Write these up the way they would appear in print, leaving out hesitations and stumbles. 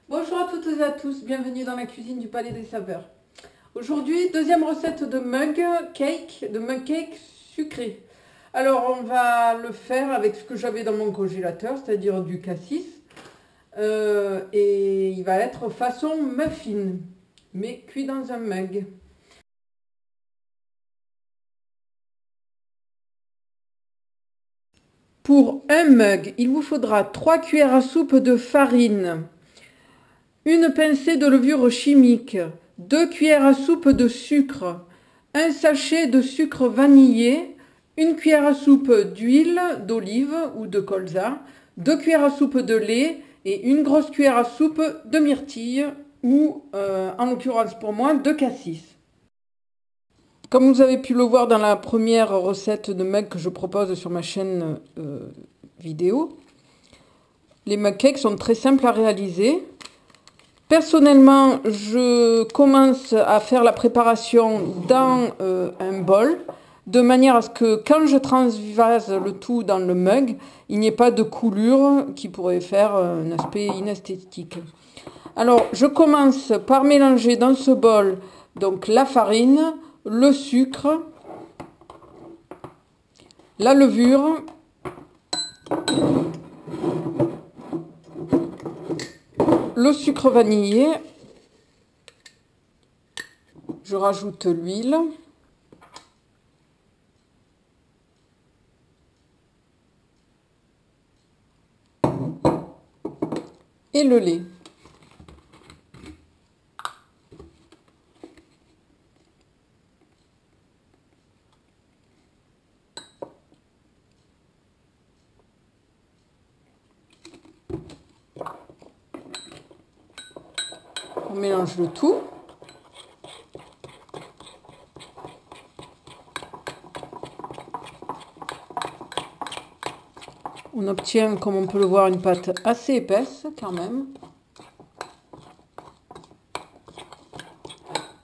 Bonjour à toutes et à tous, bienvenue dans la cuisine du Palais des Saveurs. Aujourd'hui, deuxième recette de mug cake sucré. Alors on va le faire avec ce que j'avais dans mon congélateur, c'est-à-dire du cassis. Et il va être façon muffin, mais cuit dans un mug. Pour un mug, il vous faudra 3 cuillères à soupe de farine, une pincée de levure chimique, 2 cuillères à soupe de sucre, un sachet de sucre vanillé, une cuillère à soupe d'huile d'olive ou de colza, 2 cuillères à soupe de lait et une grosse cuillère à soupe de myrtille ou, en l'occurrence pour moi, de cassis. Comme vous avez pu le voir dans la première recette de mug que je propose sur ma chaîne vidéo, les mug cakes sont très simples à réaliser. Personnellement, je commence à faire la préparation dans un bol, de manière à ce que quand je transvase le tout dans le mug, il n'y ait pas de coulure qui pourrait faire un aspect inesthétique. Alors, je commence par mélanger dans ce bol donc la farine, le sucre, la levure, le sucre vanillé, je rajoute l'huile et le lait. On mélange le tout. On obtient, comme on peut le voir, une pâte assez épaisse quand même.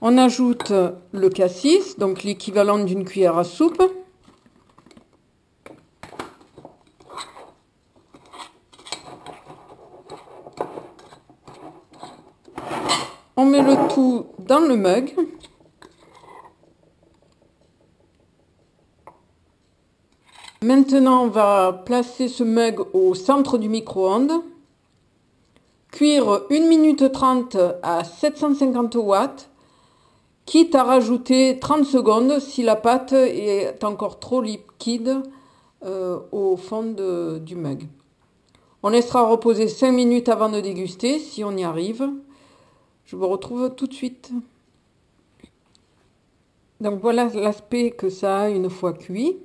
On ajoute le cassis, donc l'équivalent d'une cuillère à soupe. On met le tout dans le mug. Maintenant, on va placer ce mug au centre du micro-ondes. Cuire 1 minute 30 à 750 watts, quitte à rajouter 30 secondes si la pâte est encore trop liquide au fond du mug. On laissera reposer 5 minutes avant de déguster si on y arrive. Je vous retrouve tout de suite. Donc voilà l'aspect que ça a une fois cuit.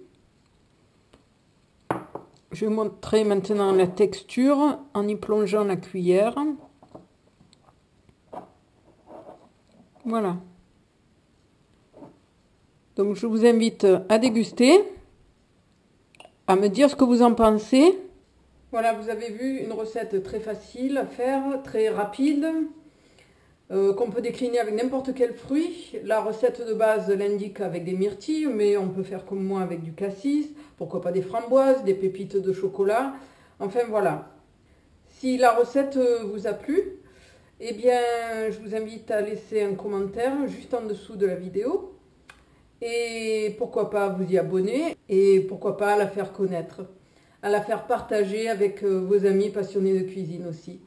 Je vais montrer maintenant la texture en y plongeant la cuillère. Voilà. Donc je vous invite à déguster, à me dire ce que vous en pensez. Voilà, vous avez vu une recette très facile à faire, très rapide, qu'on peut décliner avec n'importe quel fruit. La recette de base l'indique avec des myrtilles, mais on peut faire comme moi avec du cassis, pourquoi pas des framboises, des pépites de chocolat. Enfin voilà. Si la recette vous a plu, eh bien je vous invite à laisser un commentaire juste en dessous de la vidéo. Et pourquoi pas vous y abonner et pourquoi pas la faire connaître, à la faire partager avec vos amis passionnés de cuisine aussi.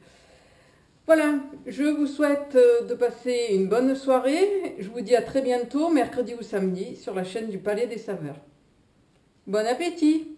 Voilà, je vous souhaite de passer une bonne soirée. Je vous dis à très bientôt, mercredi ou samedi, sur la chaîne du Palais des Saveurs. Bon appétit!